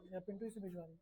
या पिंटू ही से भिजवा रही?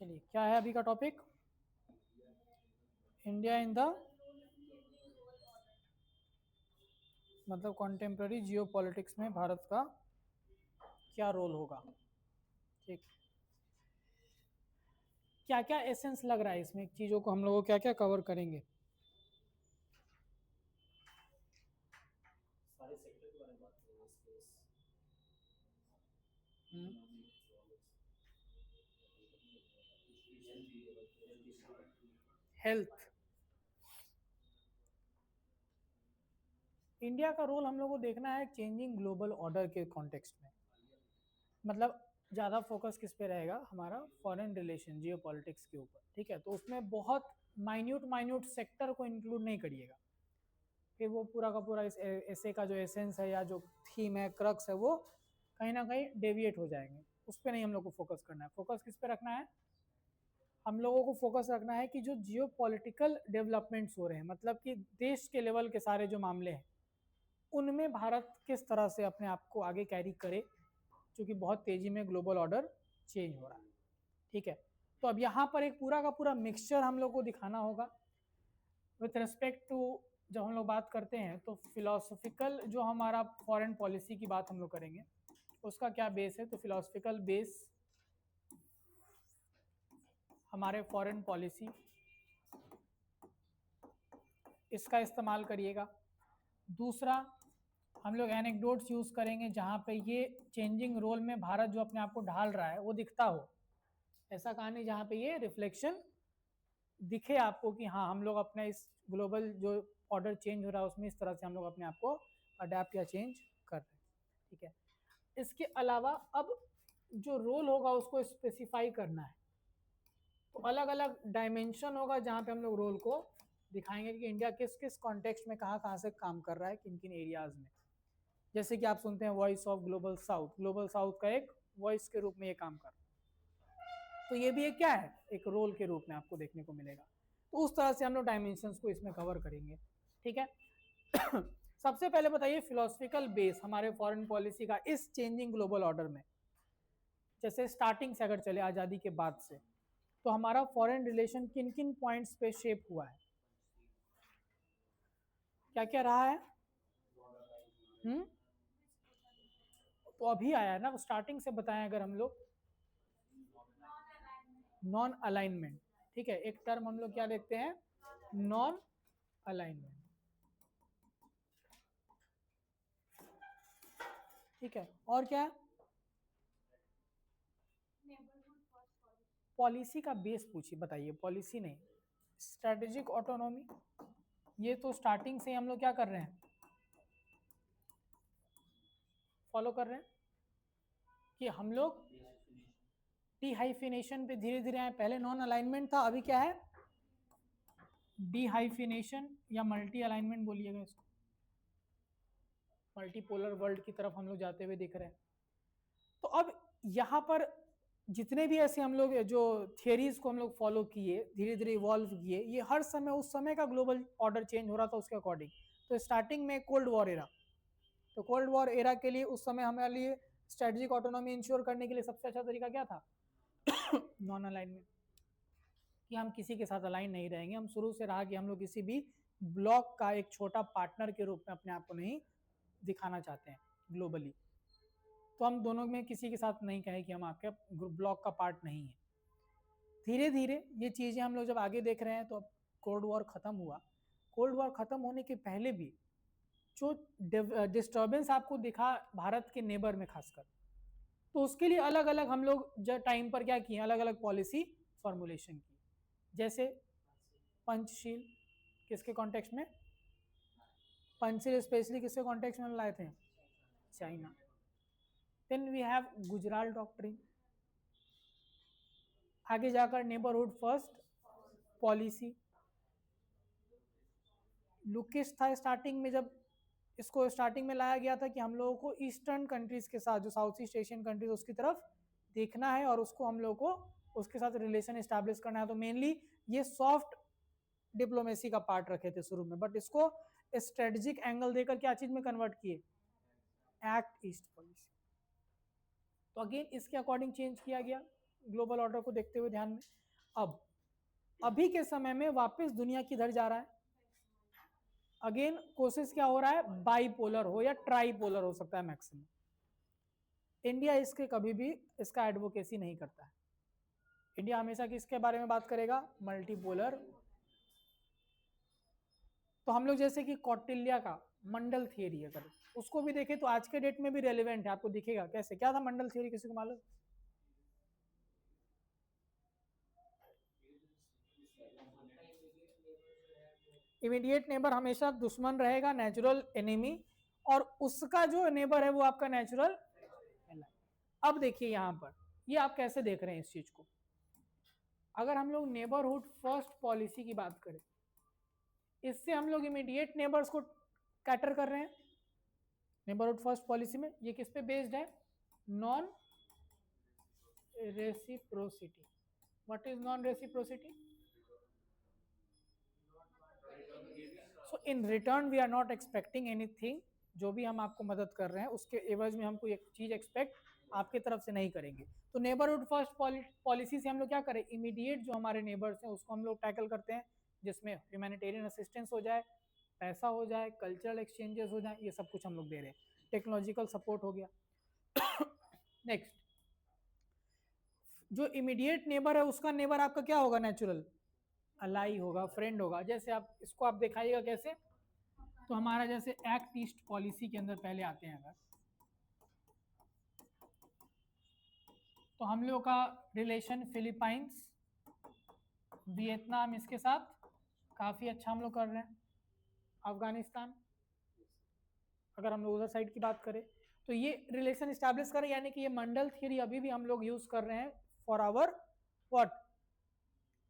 चलिए, क्या है अभी का टॉपिक? इंडिया इन द मतलब कॉन्टेम्प्ररी जियो पॉलिटिक्स में भारत का क्या रोल होगा। ठीक, क्या क्या एसेंस लग रहा है इसमें, चीज़ों को हम लोग क्या क्या कवर करेंगे। सारे सेक्टर के बारे में बात करेंगे, स्पेस, हेल्थ। इंडिया का रोल हम लोग को देखना है चेंजिंग ग्लोबल ऑर्डर के कॉन्टेक्स्ट में। मतलब ज़्यादा फोकस किस पे रहेगा, हमारा फॉरेन रिलेशन जियो पॉलिटिक्स के ऊपर। ठीक है, तो उसमें बहुत माइन्यूट माइन्यूट सेक्टर को इंक्लूड नहीं करिएगा, फिर वो पूरा का पूरा इस ऐसे का जो एसेंस है या जो थीम है, क्रक्स है, वो कहीं ना कहीं डेविएट हो जाएंगे। उस पर नहीं हम लोग को फोकस करना है। फोकस किस पे रखना है, हम लोगों को फोकस रखना है कि जो जियो पॉलिटिकल डेवलपमेंट्स हो रहे हैं, मतलब कि देश के लेवल के सारे जो मामले हैं, उनमें भारत किस तरह से अपने आप को आगे कैरी करे, क्योंकि बहुत तेजी में ग्लोबल ऑर्डर चेंज हो रहा है। ठीक है, तो अब यहाँ पर एक पूरा का पूरा मिक्सचर हम लोग को दिखाना होगा विथ रिस्पेक्ट टू। जब हम लोग बात करते हैं तो फिलोसफिकल जो हमारा फॉरेन पॉलिसी की बात हम लोग करेंगे, उसका क्या बेस है, तो फिलोसफिकल बेस हमारे फॉरेन पॉलिसी, इसका इस्तेमाल करिएगा। दूसरा, हम लोग एनेक्डोट्स यूज़ करेंगे जहाँ पे ये चेंजिंग रोल में भारत जो अपने आप को ढाल रहा है वो दिखता हो। ऐसा कहानी जहाँ पे ये रिफ्लेक्शन दिखे आपको कि हाँ, हम लोग अपने इस ग्लोबल जो ऑर्डर चेंज हो रहा है उसमें इस तरह से हम लोग अपने आप को अडेप्ट या चेंज कर रहे हैं। ठीक है, इसके अलावा अब जो रोल होगा उसको स्पेसिफाई करना है, तो अलग अलग डायमेंशन होगा जहाँ पे हम लोग रोल को दिखाएंगे कि इंडिया किस किस कॉन्टेक्स्ट में कहाँ कहाँ से काम कर रहा है, किन किन एरियाज में। जैसे कि आप सुनते हैं voice of global south, global south का एक वॉइस के रूप में ये काम कर रहा है, तो ये भी एक क्या है, एक रोल के रूप में आपको देखने को मिलेगा। तो उस तरह से हम लोग डायमेंशंस को इसमें कवर करेंगे। ठीक है, सबसे पहले बताइए फिलोसफिकल बेस हमारे फॉरेन पॉलिसी का इस चेंजिंग ग्लोबल ऑर्डर में। जैसे स्टार्टिंग से अगर चले आज़ादी के बाद से, तो हमारा फॉरेन रिलेशन किन किन पॉइंट्स पे शेप हुआ है, क्या क्या रहा है। हम्म, तो अभी आया है ना, स्टार्टिंग से बताएं अगर हम लोग, नॉन अलाइनमेंट। ठीक है, एक टर्म हम लोग क्या देखते हैं, नॉन अलाइनमेंट। ठीक है, और क्या है, पॉलिसी का बेस पूछिए, बताइए, पॉलिसी नहीं, स्ट्रेटेजिक ऑटोनॉमी। ये तो स्टार्टिंग से हम लोग क्या कर रहे हैं, फॉलो कर रहे हैं कि हम लोग डीहाइफिनेशन पे धीरे धीरे आए। पहले नॉन अलाइनमेंट था, अभी क्या है, डीहाइफिनेशन या मल्टी अलाइनमेंट बोलिएगा इसको, मल्टीपोलर वर्ल्ड की तरफ हम लोग जाते हुए दिख रहे हैं। तो अब यहाँ पर जितने भी ऐसे हम लोग जो थियरीज को हम लोग फॉलो किए, धीरे धीरे इवॉल्व किए, ये हर समय उस समय का ग्लोबल ऑर्डर चेंज हो रहा था उसके अकॉर्डिंग। तो स्टार्टिंग में कोल्ड वॉर एरा, तो कोल्ड वॉर एरा के लिए उस समय हमारे लिए स्ट्रेटेजिक ऑटोनॉमी इंश्योर करने के लिए सबसे अच्छा तरीका क्या था, नॉन अलाइनमेंट, कि हम किसी के साथ अलाइन नहीं रहेंगे। हम शुरू से रहा कि हम लोग किसी भी ब्लॉक का एक छोटा पार्टनर के रूप में अपने आप को नहीं दिखाना चाहते हैं ग्लोबली। तो हम दोनों में किसी के साथ नहीं कहें कि हम आपके ब्लॉक का पार्ट नहीं है। धीरे धीरे ये चीज़ें हम लोग जब आगे देख रहे हैं, तो अब कोल्ड वॉर ख़त्म हुआ। कोल्ड वॉर ख़त्म होने के पहले भी जो डिस्टर्बेंस आपको दिखा भारत के नेबर में खासकर, तो उसके लिए अलग अलग हम लोग टाइम पर क्या किए, अलग अलग पॉलिसी फॉर्मुलेशन की। जैसे पंचशील, किसके कॉन्टेक्स्ट में, पंचशील स्पेशली किसके कॉन्टेक्स्ट में लाए थे, China. Then we have Gujral doctrine, आगे जाकर नेबरहुड फर्स्ट पॉलिसी, लुकिश था स्टार्टिंग में, जब इसको स्टार्टिंग में लाया गया था कि हम लोगों को ईस्टर्न कंट्रीज के साथ, जो साउथ ईस्ट एशियन कंट्रीज उसकी तरफ देखना है और उसको हम लोगों को उसके साथ रिलेशन एस्टैब्लिश करना है। तो मेनली ये सॉफ्ट डिप्लोमेसी का पार्ट रखे थे शुरू में, बट इसको स्ट्रेटेजिक एंगल देकर क्या चीज में कन्वर्ट किए, एक्ट ईस्ट पॉलिसी। तो अगेन इसके अकॉर्डिंग चेंज किया गया ग्लोबल ऑर्डर को देखते हुए ध्यान में। अब अभी के समय में वापस दुनिया किधर जा रहा है, अगेन कोशिश क्या हो रहा है, बाइपोलर हो या ट्राइपोलर हो सकता है मैक्सिमम। इंडिया इसके कभी भी इसका एडवोकेसी नहीं करता है। इंडिया हमेशा किसके बारे में बात करेगा, मल्टीपोलर। तो हम लोग जैसे कि कौटिल्य का मंडल थियरी अगर उसको भी देखें तो आज के डेट में भी रेलेवेंट है, आपको दिखेगा कैसे, क्या था मंडल थियरी, किसी को मालूम? इमीडिएट नेबर हमेशा दुश्मन रहेगा, नेचुरल एनिमी, और उसका जो नेबर है वो आपका नेचुरल एलाय। अब देखिए यहां पर ये आप कैसे देख रहे हैं इस चीज को। अगर हम लोग नेबरहुड फर्स्ट पॉलिसी की बात करें, इससे हम लोग इमीडिएट नेबर्स को कैटर कर रहे हैं। नेबरहुड फर्स्ट पॉलिसी में ये किस पे बेस्ड है, non reciprocity. What is non reciprocity? So in return we are not expecting anything, जो भी हम आपको मदद कर रहे हैं उसके एवज में हम कोई एक चीज एक्सपेक्ट आपके तरफ से नहीं करेंगे। तो नेबरहुड फर्स्ट पॉलिसी से हम लोग क्या करें, इमीडिएट जो हमारे नेबर्स हैं उसको हम लोग टैकल करते हैं, जिसमें ह्यूमैनिटेरियन असिस्टेंस हो जाए, पैसा हो जाए, कल्चरल एक्सचेंजेस हो जाए, ये सब कुछ हम लोग दे रहे हैं, टेक्नोलॉजिकल सपोर्ट हो गया। नेक्स्ट, जो इमीडिएट नेबर है उसका नेबर आपका क्या होगा, नेचुरल अलाई होगा, फ्रेंड होगा। जैसे आप इसको आप दिखाइएगा कैसे, तो हमारा जैसे एक्ट ईस्ट पॉलिसी के अंदर पहले आते हैं अगर, तो हम लोग का रिलेशन फिलीपाइंस, वियतनाम इसके साथ काफी अच्छा हम लोग कर रहे हैं। अफगानिस्तान अगर हम लोग उधर साइड की बात करें तो ये रिलेशन स्टैब्लिश करें, यानी कि ये मंडल थियरी अभी भी हम लोग यूज कर रहे हैं for our what,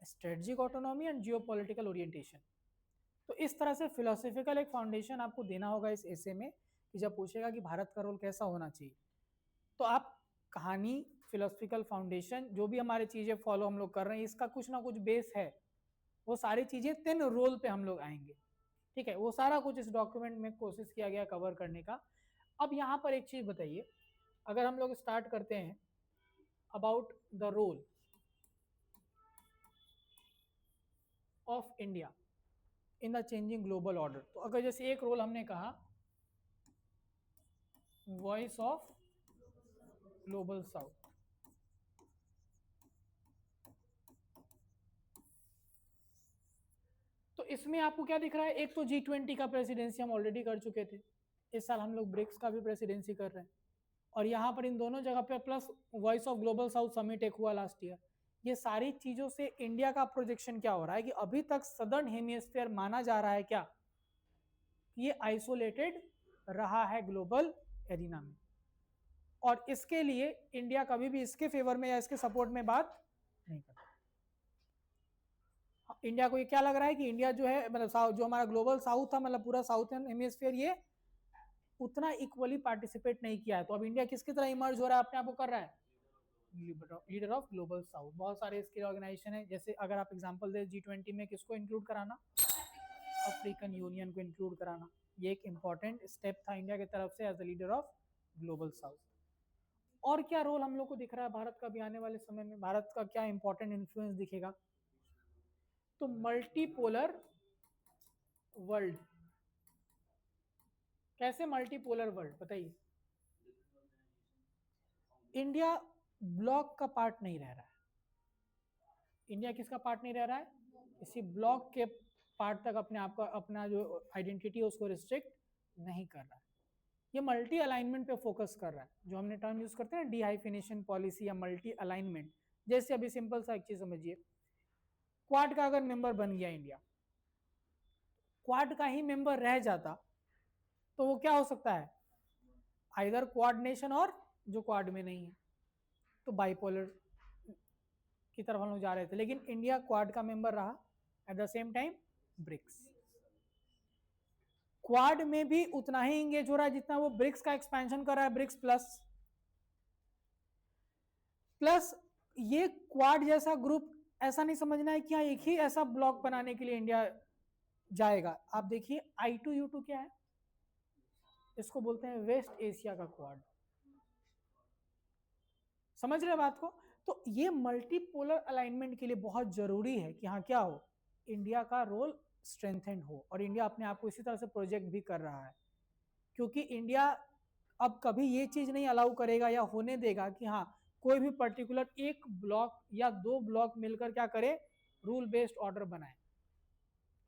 strategic autonomy and geopolitical orientation. तो इस तरह से फिलोसफिकल एक फाउंडेशन आपको देना होगा इस एसे में, कि जब पूछेगा कि भारत का रोल कैसा होना चाहिए, तो आप कहानी, फिलोसफिकल फाउंडेशन, जो भी हमारी चीजें फॉलो हम लोग कर रहे हैं, इसका कुछ ना कुछ बेस है, वो सारी चीजें 3 रोल पे हम लोग आएंगे। ठीक है, वो सारा कुछ इस डॉक्यूमेंट में कोशिश किया गया कवर करने का। अब यहाँ पर एक चीज बताइए, अगर हम लोग स्टार्ट करते हैं about the role of India in the changing global order, तो अगर जैसे एक रोल हमने कहा वॉइस ऑफ ग्लोबल साउथ, तो इसमें आपको क्या दिख रहा है, एक तो G20 का प्रेसिडेंसी हम ऑलरेडी कर चुके थे, इस साल हम लोग ब्रिक्स का भी प्रेसिडेंसी कर रहे हैं, और यहाँ पर इन दोनों जगह पे plus voice of global south summit एक हुआ लास्ट ईयर। ये सारी चीजों से इंडिया का प्रोजेक्शन क्या हो रहा है कि अभी तक सदर्न हेमिस्फीयर माना जा रहा है क्या, ये आइसोलेटेड रहा है ग्लोबल एरिना में, और इसके लिए इंडिया कभी भी इसके फेवर में या इसके सपोर्ट में बात नहीं करता। इंडिया को ये क्या लग रहा है कि इंडिया जो है, मतलब जो हमारा ग्लोबल साउथ था, मतलब पूरा साउथर्न हेमिस्फीयर, ये उतना इक्वली पार्टिसिपेट नहीं किया है। तो अब इंडिया किसकी तरह इमर्ज हो रहा है, अपने आप को कर रहा है लीडर ऑफ ग्लोबल साउथ। बहुत सारे इसके ऑर्गेनाइजेशन है, जैसे अगर आप एग्जांपल दे G20 में किसको इंक्लूड कराना, अफ्रीकन यूनियन को इंक्लूड कराना, ये एक इंपॉर्टेंट स्टेप था इंडिया की तरफ से as the leader of global south. और क्या रोल हम लोग को दिख रहा है भारत का भी आने वाले समय में, भारत का क्या इंपॉर्टेंट इन्फ्लुएंस दिखेगा, तो मल्टीपोलर वर्ल्ड। कैसे मल्टीपोलर वर्ल्ड बताइए, इंडिया ब्लॉक का पार्ट नहीं रह रहा है, इंडिया किसका पार्ट नहीं रह रहा है, इसी ब्लॉक के पार्ट तक अपने आप का, अपना जो आइडेंटिटी है उसको रिस्ट्रिक्ट नहीं कर रहा है, ये मल्टी अलाइनमेंट पे फोकस कर रहा है, जो हमने टर्म यूज करते हैं ना, डिहाइफिनेशन पॉलिसी या मल्टी अलाइनमेंट। जैसे अभी सिंपल सा एक चीज समझिए, क्वाड का अगर मेंबर बन गया इंडिया, क्वाड का ही मेंबर रह जाता, तो वो क्या हो सकता है, आइदर क्वाड नेशन और जो क्वाड में नहीं है, तो बाइपोलर की तरफ हम लोग जा रहे थे, लेकिन इंडिया क्वाड का मेंबर रहा, at the same time BRICS. Quad में भी उतना ही इंगेज हो रहा है जितना वो ब्रिक्स का एक्सपेंशन कर रहा है, ब्रिक्स प्लस ये क्वाड जैसा ग्रुप ऐसा नहीं समझना है कि हाँ एक ही ऐसा ब्लॉक बनाने के लिए इंडिया जाएगा। आप देखिए I2U2 क्या है, इसको बोलते हैं वेस्ट एशिया का क्वाड। समझ रहे बात को? तो ये मल्टीपोलर अलाइनमेंट के लिए बहुत जरूरी है कि हाँ क्या हो, इंडिया का रोल स्ट्रेंथेंड हो, और इंडिया अपने आप को इसी तरह से प्रोजेक्ट भी कर रहा है, क्योंकि इंडिया अब कभी ये चीज नहीं अलाउ करेगा या होने देगा कि हाँ कोई भी पर्टिकुलर एक ब्लॉक या दो ब्लॉक मिलकर क्या करे, रूल बेस्ड ऑर्डर बनाए।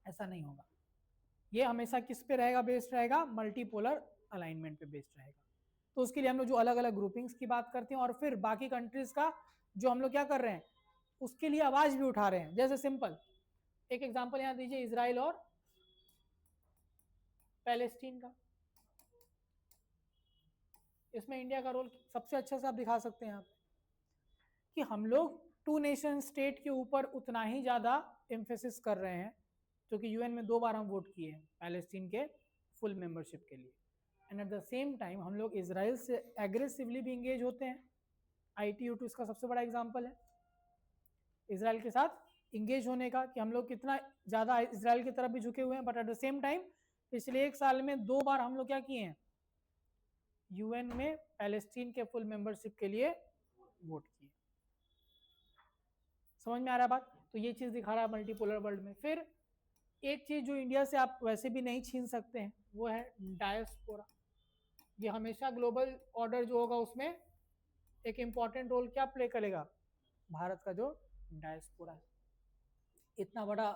ऐसा नहीं होगा। ये हमेशा किस पे रहेगा, बेस्ड रहेगा, मल्टीपोलर अलाइनमेंट पे बेस्ड रहेगा। तो उसके लिए हम लोग जो अलग अलग ग्रुपिंग्स की बात करते हैं, और फिर बाकी कंट्रीज का जो हम लोग क्या कर रहे हैं उसके लिए आवाज भी उठा रहे हैं। जैसे सिंपल एक एग्जांपल यहां दीजिए, इजराइल और पैलेस्टीन का। इसमें इंडिया का रोल सबसे अच्छे से आप दिखा सकते हैं आप कि हम लोग टू नेशन स्टेट के ऊपर उतना ही ज्यादा एम्फेसिस कर रहे हैं, क्योंकि यूएन में 2 बार हम वोट किए हैं पैलेस्टीन के फुल मेंबरशिप के लिए, and eight the same time हम लोग इजराइल से एग्रेसिवली भी इंगेज होते हैं। I2U2 इसका सबसे बड़ा एग्जांपल है, इजराइल के साथ इंगेज होने का, कि हम लोग कितना ज़्यादा इजराइल की तरफ भी झुके हुए हैं, but at the same time पिछले 1 साल में 2 बार हम लोग क्या किए हैं, यूएन में पैलेस्टीन के फुल मेंबरशिप के लिए वोट किए। समझ में आ रहा है बात? तो ये चीज़ दिखा रहा है मल्टीपोलर वर्ल्ड में। फिर एक चीज़ जो इंडिया से आप वैसे भी नहीं छीन सकते हैं वो है डायस्पोरा। ये हमेशा ग्लोबल ऑर्डर जो होगा उसमें एक इम्पॉर्टेंट रोल क्या प्ले करेगा, भारत का जो डायस्पोरा है, इतना बड़ा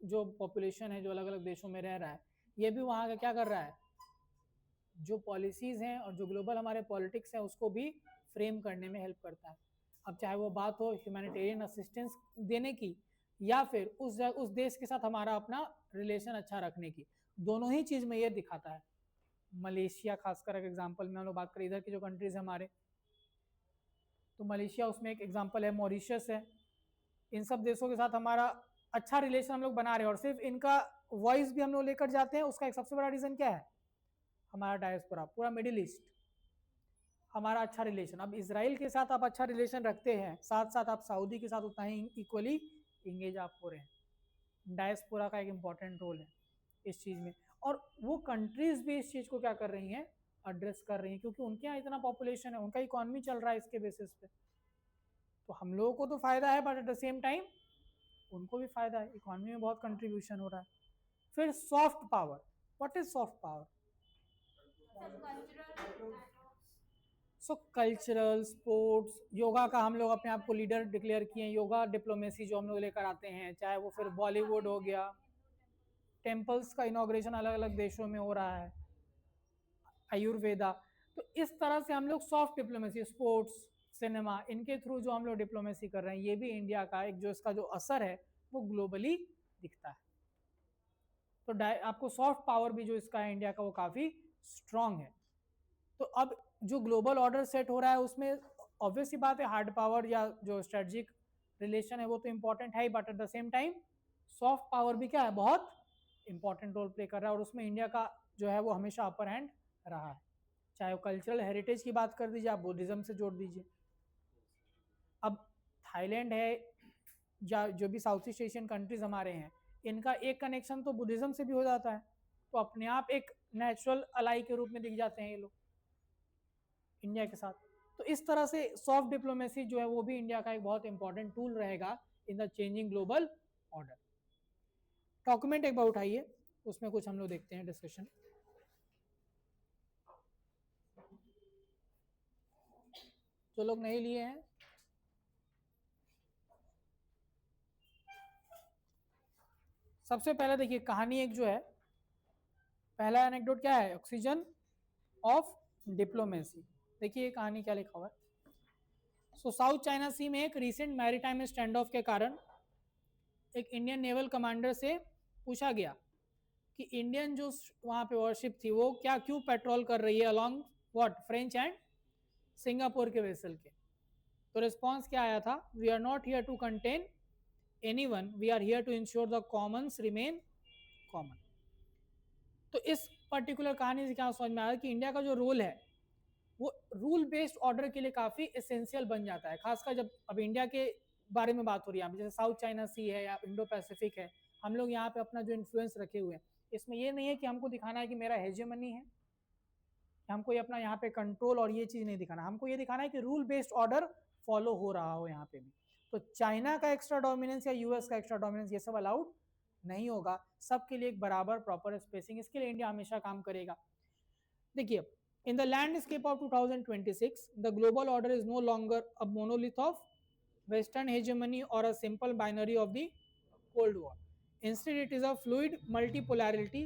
जो पॉपुलेशन है जो अलग अलग देशों में रह रहा है, ये भी वहाँ का क्या कर रहा है, जो पॉलिसीज़ हैं और जो ग्लोबल हमारे पॉलिटिक्स हैं उसको भी फ्रेम करने में हेल्प करता है। अब चाहे वो बात हो ह्यूमैनिटेरियन असिस्टेंस देने की या फिर उस देश के साथ हमारा अपना रिलेशन अच्छा रखने की, दोनों ही चीज़ में ये दिखाता है। मलेशिया खासकर एक एग्जांपल में हम लोग बात करें, इधर की जो कंट्रीज है हमारे, तो मलेशिया उसमें एक एग्जांपल है, मॉरिशस है। इन सब देशों के साथ हमारा अच्छा रिलेशन हम लोग बना रहे हैं, और सिर्फ इनका वॉइस भी हम लोग लेकर जाते हैं। उसका एक सबसे बड़ा रीज़न क्या है, हमारा डायस्पोरा, पूरा मिडिल ईस्ट हमारा अच्छा रिलेशन। अब इसराइल के साथ आप अच्छा रिलेशन रखते हैं, साथ साथ आप सऊदी के साथ उतना ही इक्वली इंगेज आप हो रहे हैं। डायस्पोरा का एक इम्पॉर्टेंट रोल है इस चीज़ में, और वो कंट्रीज भी इस चीज़ को क्या कर रही हैं, एड्रेस कर रही हैं, क्योंकि उनके यहाँ इतना पॉपुलेशन है, उनका इकॉनमी चल रहा है इसके बेसिस पे। तो हम लोगों को तो फायदा है, but at the same time उनको भी फायदा है, इकॉनमी में बहुत कंट्रीब्यूशन हो रहा है। फिर soft power, what is soft power? So cultural, sports, yoga का हम लोग अपने आप को लीडर डिक्लेयर किए हैं। योगा डिप्लोमेसी जो हम लोग लेकर आते हैं, चाहे वो फिर बॉलीवुड हो गया, टेम्पल्स का इनॉग्रेशन अलग अलग देशों में हो रहा है, आयुर्वेदा। तो इस तरह से हम लोग सॉफ्ट डिप्लोमेसी, स्पोर्ट्स, सिनेमा, इनके थ्रू जो हम लोग डिप्लोमेसी कर रहे हैं, ये भी इंडिया का एक जो इसका जो असर है वो ग्लोबली दिखता है। तो आपको सॉफ्ट पावर भी जो इसका है इंडिया का वो काफ़ी स्ट्रांग है। तो अब जो ग्लोबल ऑर्डर सेट हो रहा है उसमें ऑब्वियस ही बात है, हार्ड पावर या जो स्ट्रेटजिक रिलेशन है वो तो इंपॉर्टेंट है ही, but at the same time soft power भी क्या है, बहुत इंपॉर्टेंट रोल प्ले कर रहा है, और उसमें इंडिया का जो है वो हमेशा अपर हैंड रहा है। चाहे वो कल्चरल हेरिटेज की बात कर दीजिए, आप बुद्धिज्म से जोड़ दीजिए। अब थाईलैंड है या जो भी साउथ ईस्ट एशियन कंट्रीज हमारे हैं, इनका एक कनेक्शन तो बुद्धिज्म से भी हो जाता है, तो अपने आप एक नेचुरल अलाई के रूप में दिख जाते हैं ये लोग इंडिया के साथ। तो इस तरह से सॉफ्ट डिप्लोमेसी जो है वो भी इंडिया का एक बहुत इंपॉर्टेंट टूल रहेगा इन the changing global order. Document एक बार उठाइए, उसमें कुछ हम लोग देखते हैं डिस्कशन। जो लोग नहीं लिए हैं, सबसे पहले देखिए कहानी एक जो है, पहला एनेक्डोट क्या है, ऑक्सीजन ऑफ डिप्लोमेसी। देखिए ये कहानी क्या लिखा हुआ है। सो साउथ चाइना सी में एक रीसेंट मैरीटाइम स्टैंड ऑफ के कारण एक इंडियन नेवल कमांडर से पूछा गया कि इंडियन जो वहाँ पे वॉरशिप थी वो क्या क्यों पेट्रोल कर रही है along what French and Singapore के वेसल के। तो रिस्पॉन्स क्या आया था, we are not here to contain anyone, we are here to ensure the commons remain common. तो इस पर्टिकुलर कहानी से क्या समझ में आया कि इंडिया का जो रोल है वो रूल बेस्ड ऑर्डर के लिए काफी एसेंशियल बन जाता है, खासकर जब अब इंडिया के बारे में बात हो रही है, जैसे साउथ चाइना सी है या इंडो पैसिफिक है, हम लोग यहाँ पे अपना जो इन्फ्लुएंस रखे हुए हैं, इसमें ये नहीं है कि हमको दिखाना है कि मेरा हेजेमनी है, हमको ये अपना यहाँ पे कंट्रोल और ये चीज नहीं दिखाना, हमको ये दिखाना है कि रूल बेस्ड ऑर्डर फॉलो हो रहा हो यहाँ पे भी। तो चाइना का एक्स्ट्रा डोमिनेंस या यूएस का एक्स्ट्रा डोमिनेंस ये सब अलाउड नहीं होगा, सबके लिए एक बराबर प्रॉपर स्पेसिंग, इसके लिए इंडिया हमेशा काम करेगा। देखिए, in the landscape of 2026, the global order is no longer a monolith of Western hegemony or a simple binary of the Cold War. Instead, it is a fluid multipolarity,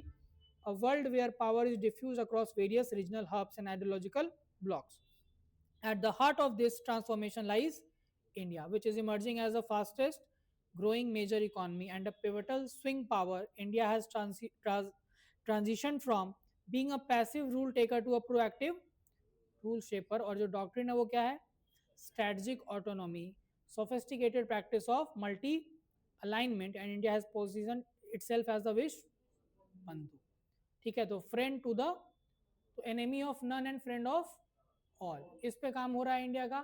a world where power is diffused across various regional hubs and ideological blocks. At the heart of this transformation lies India, which is emerging as the fastest growing major economy and a pivotal swing power. India has transitioned from being a passive rule taker to a proactive rule shaper, और जो doctrine है वो क्या है, strategic autonomy, sophisticated practice of multi alignment, and India has positioned itself as the wish बंधु। ठीक है, तो फ्रेंड टू द, तो enemy of none and friend of all, इस पे काम हो रहा है इंडिया का।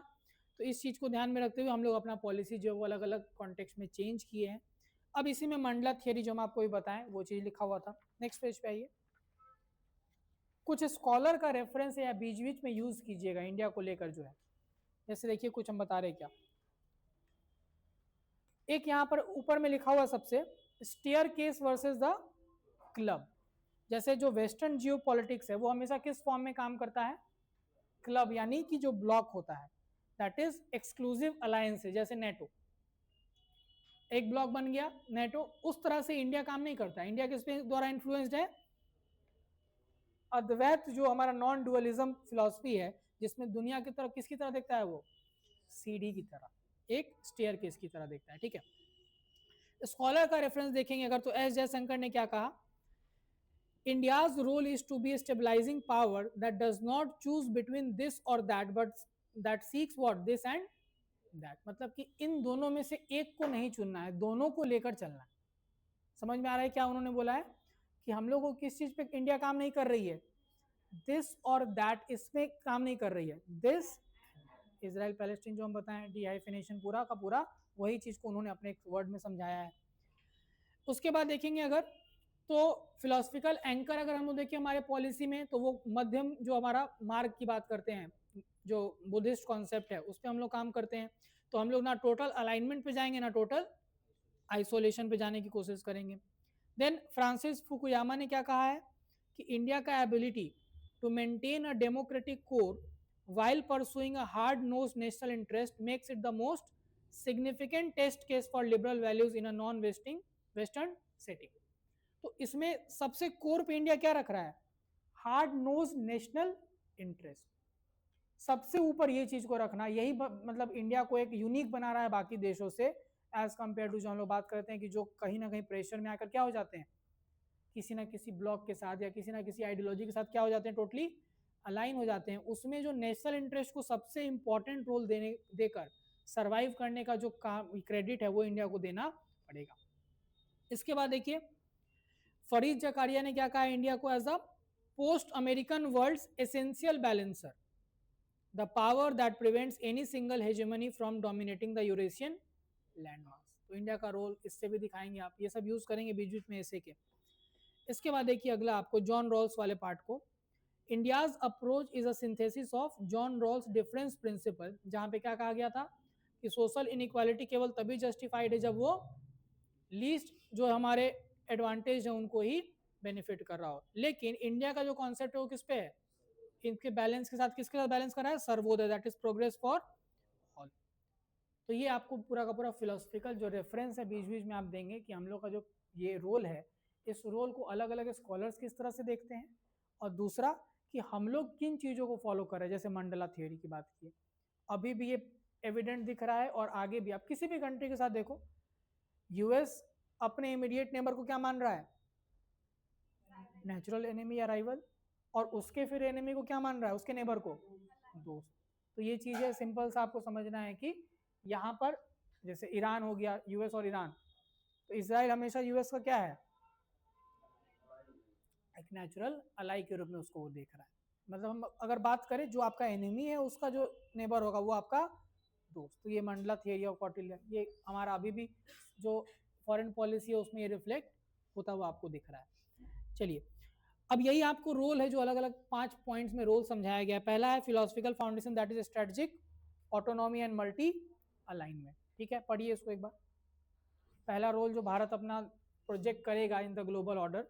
तो इस चीज को ध्यान में रखते हुए हम लोग अपना पॉलिसी जो वो अलग अलग कॉन्टेक्स्ट में चेंज किए हैं। अब इसी में मंडला थियरी जो हम आपको भी बताएं वो चीज लिखा हुआ था। नेक्स्ट पेज पे आइए, कुछ स्कॉलर का रेफरेंस या बीच बीच में यूज कीजिएगा इंडिया को लेकर जो है, जैसे देखिए कुछ हम बता रहे क्या, एक यहाँ पर ऊपर में लिखा हुआ सबसे, staircase versus the club. जैसे जो वेस्टर्न जियो पॉलिटिक्स है वो हमेशा किस फॉर्म में काम करता है, क्लब, यानी कि जो ब्लॉक होता है, दैट इज एक्सक्लूसिव अलायंस है, जैसे नेटो एक ब्लॉक बन गया नेटो, उस तरह से इंडिया काम नहीं करता है। इंडिया किस पे द्वारा इन्फ्लुएंस्ड है, अद्वैत जो हमारा नॉन डुअलिज्म फिलॉसफी है, जिसमें दुनिया की तरफ किसकी तरह देखता है, वो सीढ़ी की तरह, एक स्टेयर केस की तरह देखता है। ठीक है, स्कॉलर का रेफरेंस देखेंगे अगर तो एस जयशंकर ने क्या कहा, India's role is to be a stabilizing power that does not choose between this or that, but that seeks what, this and that, मतलब कि इन दोनों में से एक को नहीं चुनना है, दोनों को लेकर चलना है। समझ में आ रहा है क्या उन्होंने बोला है कि हम लोग को किस चीज पे इंडिया काम नहीं कर रही है, दिस और दैट, इसमें काम नहीं कर रही है। दिस इजराइल पैलेस्टीन जो हम बताएं, डिहाइफिनेशन पूरा का पूरा वही चीज को उन्होंने अपने एक वर्ड में समझाया है। उसके बाद देखेंगे अगर तो फिलोसफिकल एंकर अगर हम लोग देखें हमारे पॉलिसी में, तो वो मध्यम जो हमारा मार्ग की बात करते हैं, जो बुद्धिस्ट कॉन्सेप्ट है उस पर हम लोग काम करते हैं। तो हम लोग ना टोटल अलाइनमेंट पे जाएंगे ना टोटल आइसोलेशन पे जाने की कोशिश करेंगे। देन फ्रांसिस फुकुयामा ने क्या कहा है कि इंडिया का ability to maintain a democratic core while pursuing a hard-nosed national interest makes it the most significant test case for liberal values in a non-Western setting। तो इसमें सबसे कोर पे इंडिया क्या रख रहा है, हार्ड नोज नेशनल इंटरेस्ट, सबसे ऊपर ये चीज को रखना, यही मतलब इंडिया को एक यूनिक बना रहा है बाकी देशों से एज कंपेयर टू जो हम लोग बात करते हैं कि जो कहीं ना कहीं प्रेशर में आकर क्या हो जाते हैं, किसी ना किसी ब्लॉक के साथ या किसी ना किसी आइडियोलॉजी के साथ क्या हो जाते हैं, टोटली अलाइन हो जाते हैं। उसमें जो नेशनल इंटरेस्ट को सबसे इंपॉर्टेंट रोल देकर सर्वाइव करने का जो क्रेडिट है वो इंडिया को देना पड़ेगा। इसके बाद देखिए फरीद जकारिया ने क्या कहा इंडिया को, as a post American world's essential balancer, the power that prevents any single hegemony from dominating the Eurasian landmarks. तो इंडिया का रोल इससे भी दिखाएंगे आप, ये सब यूज करेंगे बीच बीच में ऐसे के। इसके बाद देखिए अगला आपको जॉन रॉल्स वाले पार्ट को, India's approach is a synthesis of John Rawls difference principle, जहां पे क्या कहा गया था कि सोशल इनइक्वालिटी केवल तभी जस्टिफाइड है जब वो लीस्ट जो हमारे एडवांटेज है उनको ही बेनिफिट कर रहा हो। लेकिन इंडिया का जो कॉन्सेप्ट है वो किस पे है, इनके बैलेंस के साथ किसके साथ बैलेंस कर रहा है, Sarvodaya, that is progress for all. तो ये आपको पूरा का पूरा फिलोसफिकल जो रेफरेंस है बीच बीच में आप देंगे कि हम लोग का जो ये रोल है, इस रोल को अलग अलग स्कॉलर्स किस तरह से देखते हैं, और दूसरा कि हम लोग किन चीज़ों को फॉलो कर रहे हैं। जैसे मंडला थ्योरी की बात की, अभी भी ये एविडेंट दिख रहा है और आगे भी आप किसी भी कंट्री के साथ देखो, यूएस अपने इमीडिएट नेबर को क्या मान रहा है, नेचुरल एनिमी या राइवल, और उसके फिर एनिमी को क्या मान रहा है, उसके नेबर को दोस्त। तो तो ये चीज़ है, सिंपल सा आपको समझना है कि यहाँ पर जैसे ईरान हो गया, यूएस और ईरान, तो इसराइल हमेशा यूएस का क्या है, एक नेचुरल अलाई के रूप में उसको वो देख रहा है। मतलब हम अगर बात करें जो आपका एनिमी है उसका जो नेबर होगा वो आपका दोस्त। तो ये मंडला थियरी ऑफ कौटिल्य, ये हमारा अभी भी जो फॉरेन पॉलिसी है उसमें ये रिफ्लेक्ट होता हुआ आपको दिख रहा है। चलिए, अब यही आपको रोल है जो अलग अलग 5 पॉइंट्स में रोल समझाया गया है। पहला है philosophical foundation, that is strategic autonomy and multi alignment. ठीक है, पढ़िए इसको एक बार। पहला रोल जो भारत अपना प्रोजेक्ट करेगा इन द ग्लोबल ऑर्डर।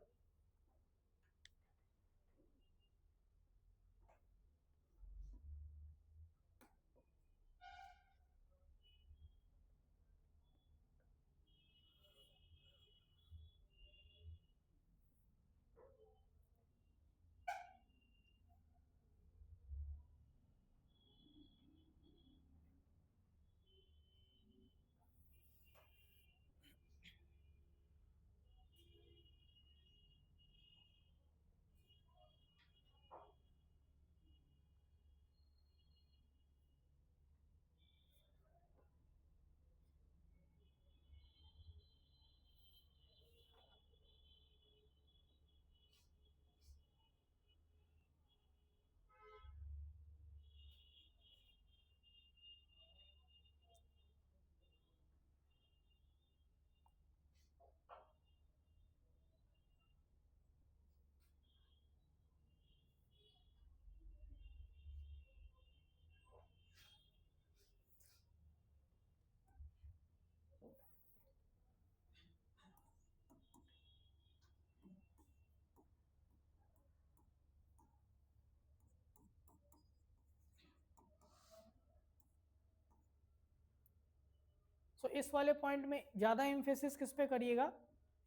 सो इस वाले पॉइंट में ज्यादा एम्फेसिस किस पे करिएगा,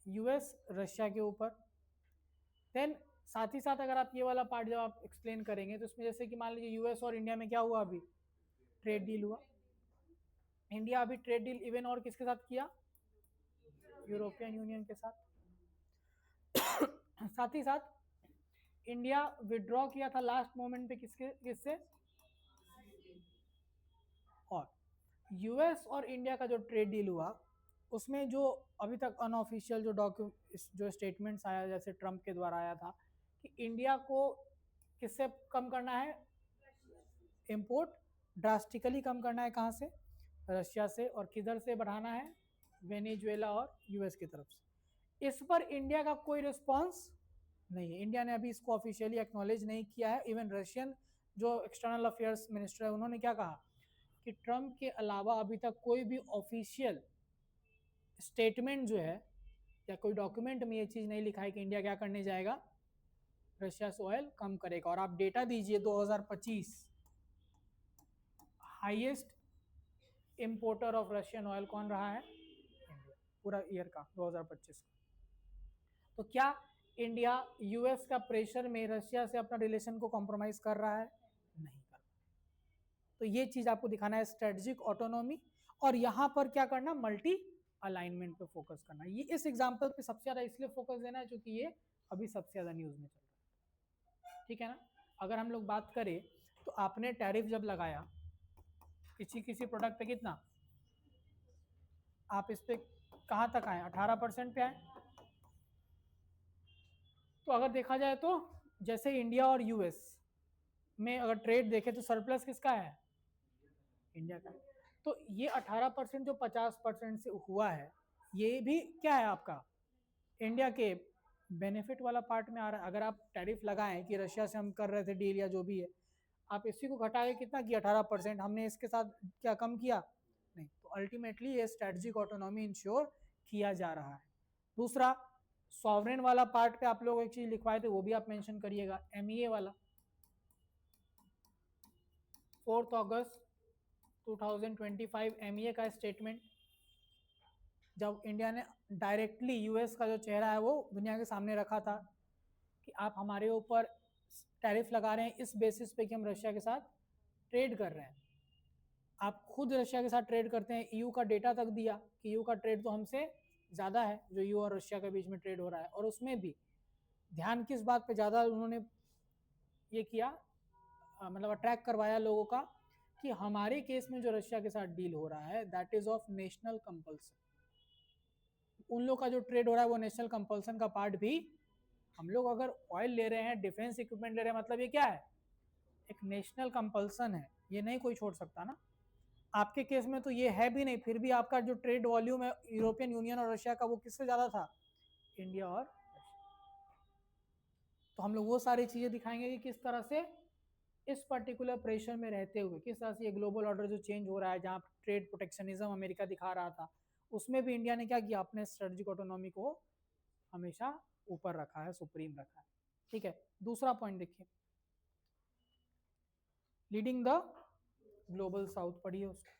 यूएस रशिया के ऊपर। देन साथ ही साथ अगर आप ये वाला पार्ट जब आप एक्सप्लेन करेंगे तो इसमें जैसे कि मान लीजिए यूएस और इंडिया में क्या हुआ, अभी ट्रेड डील हुआ। इंडिया अभी ट्रेड डील इवन और किसके साथ किया, यूरोपियन यूनियन के साथ। साथ ही साथ इंडिया विड्रॉ किया था लास्ट मोमेंट पे किससे, और यूएस और इंडिया का जो ट्रेड डील हुआ उसमें जो अभी तक अनऑफिशियल जो स्टेटमेंट्स आया, जैसे ट्रम्प के द्वारा आया था कि इंडिया को किससे कम करना है, इंपोर्ट ड्रास्टिकली कम करना है, कहाँ से, रशिया से, और किधर से बढ़ाना है, वेनेजुएला और यूएस की तरफ से। इस पर इंडिया का कोई रिस्पॉन्स नहीं है, इंडिया ने अभी इसको ऑफिशियली एक्नॉलेज नहीं किया है। इवन रशियन जो एक्सटर्नल अफेयर्स मिनिस्टर है उन्होंने क्या कहा कि ट्रम्प के अलावा अभी तक कोई भी ऑफिशियल स्टेटमेंट जो है या कोई डॉक्यूमेंट में ये चीज़ नहीं लिखा है कि इंडिया क्या करने जाएगा, रशिया से ऑयल कम करेगा। और आप डेटा दीजिए 2025 highest importer of Russian oil कौन रहा है, इंडिया, पूरा ईयर का 2025 का। तो क्या इंडिया यूएस का प्रेशर में रशिया से अपना रिलेशन को कॉम्प्रोमाइज कर रहा है, नहीं कर रहा। तो ये चीज आपको दिखाना है, स्ट्रेटेजिक ऑटोनॉमी, और यहाँ पर क्या करना, मल्टी अलाइनमेंट पे फोकस करना। ये इस एग्जांपल पे सबसे ज्यादा इसलिए फोकस देना है क्योंकि ये अभी सबसे ज्यादा न्यूज में चल रहा है। ठीक है ना। अगर हम लोग बात करें तो आपने टैरिफ जब लगाया किसी प्रोडक्ट पे कितना, आप इस पे कहाँ तक आए, 18% पे आए। तो अगर देखा जाए तो जैसे इंडिया और यूएस में अगर ट्रेड देखे तो सरप्लस किसका है, इंडिया का। तो ये 18% जो 50% से हुआ है, ये भी क्या है आपका, इंडिया के बेनिफिट वाला पार्ट में आ रहा है। अगर आप टैरिफ लगाएं कि रशिया से हम कर रहे थे डील या जो भी है, आप इसी को घटा के कितना किया, 18%, हमने इसके साथ क्या कम किया, नहीं। तो अल्टीमेटली ये स्ट्रेटेजिक ऑटोनॉमी इंश्योर किया जा रहा है। दूसरा, सॉवरेन वाला पार्ट पे आप लोग एक चीज लिखवाए थे, वो भी आप मेंशन करिएगा, एमईए वाला। 4 अगस्त 2025 एमईए का स्टेटमेंट, जब इंडिया ने डायरेक्टली यूएस का जो चेहरा है वो दुनिया के सामने रखा था कि आप हमारे ऊपर टैरिफ लगा रहे हैं इस बेसिस पे कि हम रशिया के साथ ट्रेड कर रहे हैं। आप खुद रशिया के साथ ट्रेड करते हैं, ईयू का डेटा तक दिया कि ईयू का ट्रेड तो हमसे ज़्यादा है जो ईयू और रशिया के बीच में ट्रेड हो रहा है। और उसमें भी ध्यान किस बात पे ज़्यादा उन्होंने ये किया, मतलब अट्रैक्ट करवाया लोगों का कि हमारे केस में जो रशिया के साथ डील हो रहा है that is of national compulsion. उन लोग का जो ट्रेड हो रहा है वो नेशनल कंपल्सन का पार्ट भी, हम लोग अगर ऑयल ले रहे हैं, डिफेंस इक्विपमेंट ले रहे हैं, मतलब ये क्या है, एक नेशनल कंपल्सन है, ये नहीं कोई छोड़ सकता ना। आपके केस में तो ये है भी नहीं, फिर भी आपका जो ट्रेड वॉल्यूम है यूरोपियन यूनियन और रशिया का वो किससे ज़्यादा था, इंडिया और रशिया। तो हम लोग वो सारी चीज़ें दिखाएंगे कि किस तरह से इस पर्टिकुलर प्रेशर में रहते हुए किस तरह से ये ग्लोबल ऑर्डर जो चेंज हो रहा है, जहाँ ट्रेड प्रोटेक्शनिज्म अमेरिका दिखा रहा था, उसमें भी इंडिया ने क्या किया, अपने स्ट्रेटेजिक ऑटोनॉमी को हमेशा ऊपर रखा है, सुप्रीम रखा है। ठीक है, दूसरा पॉइंट देखिए, लीडिंग द ग्लोबल साउथ, पढ़िए उसको,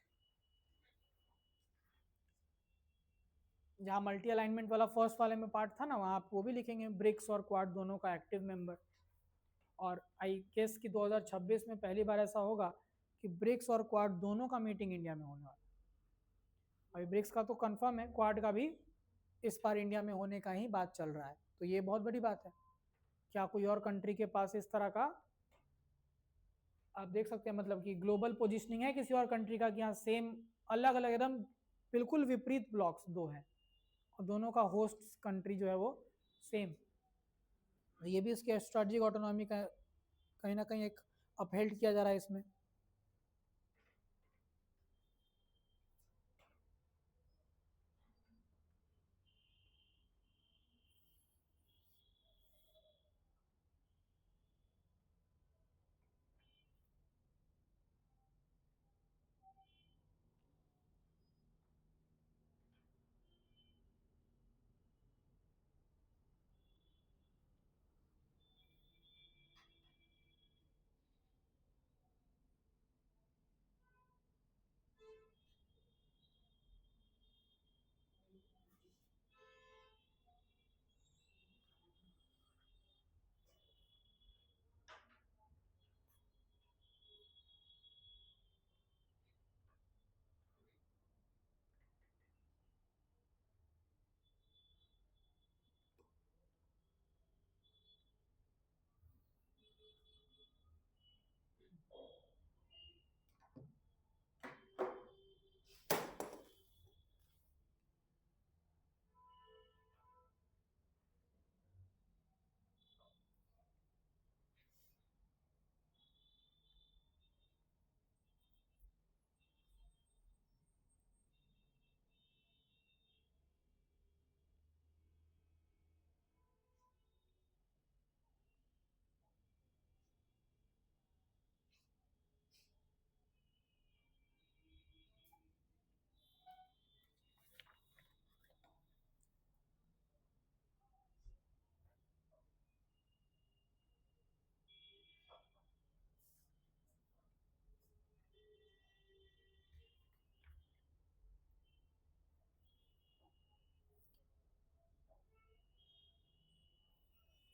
जहाँ मल्टी अलाइनमेंट वाला फर्स्ट वाले में पार्ट था ना, वहाँ आप वो भी लिखेंगे, ब्रिक्स और क्वाड दोनों का एक्टिव मेंबर। और आई गेस कि 2026 में पहली बार ऐसा होगा कि ब्रिक्स और क्वाड दोनों का मीटिंग इंडिया में होने वाला है। अभी ब्रिक्स का तो कंफर्म है, क्वाड का भी इस बार इंडिया में होने का ही बात चल रहा है। तो ये बहुत बड़ी बात है। क्या कोई और कंट्री के पास इस तरह का, आप देख सकते हैं, मतलब कि ग्लोबल पोजिशनिंग है किसी और कंट्री का कि यहाँ सेम अलग अलग एकदम बिल्कुल विपरीत ब्लॉक्स दो हैं और दोनों का होस्ट कंट्री जो है वो सेम। ये भी इसके स्ट्रेटेजिक ऑटोनॉमी का कहीं ना कहीं एक अपहेल्ड किया जा रहा है इसमें।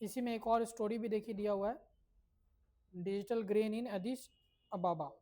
इसी में एक और स्टोरी भी देखिए दिया हुआ है, डिजिटल ग्रेन इन एडिस अबाबा।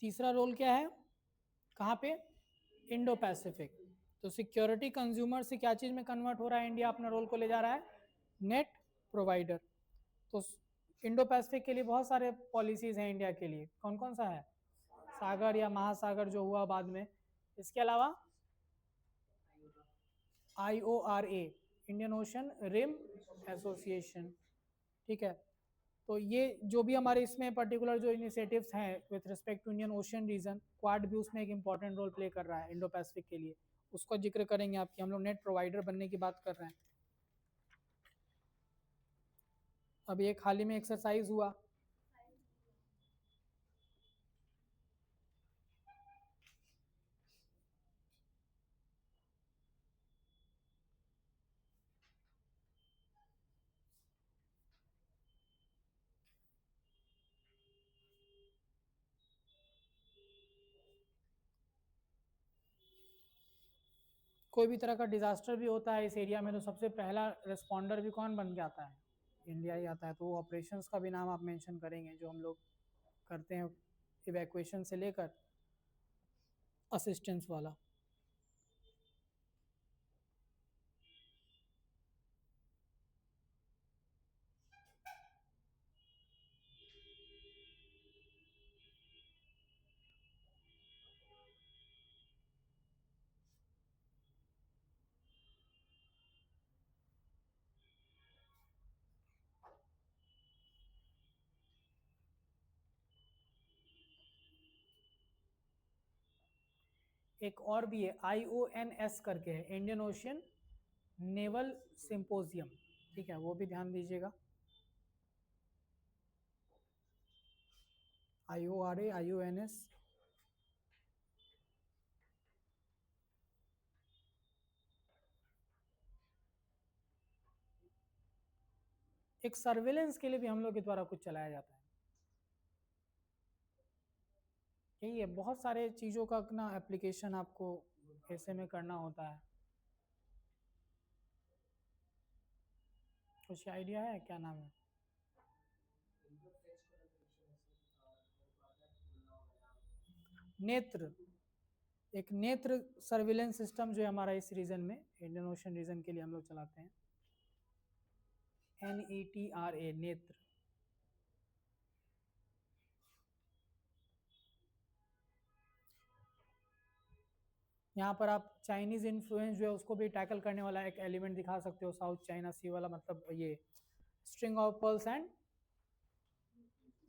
तीसरा रोल क्या है, कहाँ पे, इंडो पैसिफिक। तो सिक्योरिटी कंज्यूमर से क्या चीज़ में कन्वर्ट हो रहा है, इंडिया अपना रोल को ले जा रहा है नेट प्रोवाइडर। तो इंडो पैसिफिक के लिए बहुत सारे पॉलिसीज हैं इंडिया के लिए, कौन कौन सा है, सागर या महासागर जो हुआ बाद में, इसके अलावा IORA, Indian Ocean Rim Association, ठीक है, तो ये जो भी हमारे इसमें पर्टिकुलर जो इनिशिएटिव्स हैं with respect to Indian Ocean region, Quad भी उसमें एक इंपॉर्टेंट रोल प्ले कर रहा है इंडो पैसिफिक के लिए, उसका जिक्र करेंगे आपकी। हम लोग नेट प्रोवाइडर बनने की बात कर रहे हैं। अभी एक हाल ही में एक्सरसाइज हुआ, कोई भी तरह का डिजास्टर भी होता है इस एरिया में तो सबसे पहला रिस्पॉन्डर भी कौन बन के आता है? इंडिया ही आता है। तो वो ऑपरेशंस का भी नाम आप मेंशन करेंगे जो हम लोग करते हैं, इवैक्यूएशन से लेकर असिस्टेंस वाला। एक और भी है IONS करके है, इंडियन ओशियन नेवल सिंपोजियम, ठीक है, वो भी ध्यान दीजिएगा। IORA IONS। एक सर्वेलेंस के लिए भी हम लोग के द्वारा कुछ चलाया जाता है। यही है, बहुत सारे चीज़ों का ना एप्लीकेशन आपको ऐसे में करना होता है। कुछ आइडिया है क्या नाम है? इनका फेच करा कनेक्शन ऐसे मेरे को आता है बोलना होगा नेत्र, एक नेत्र सर्विलेंस सिस्टम जो है हमारा इस रीजन में, इंडियन ओशन रीजन के लिए हम लोग चलाते हैं। NETRA, नेत्र। यहाँ पर आप चाइनीज इन्फ्लुएंस जो है उसको भी टैकल करने वाला एक एलिमेंट दिखा सकते हो, साउथ चाइना सी वाला, मतलब ये string of pearls and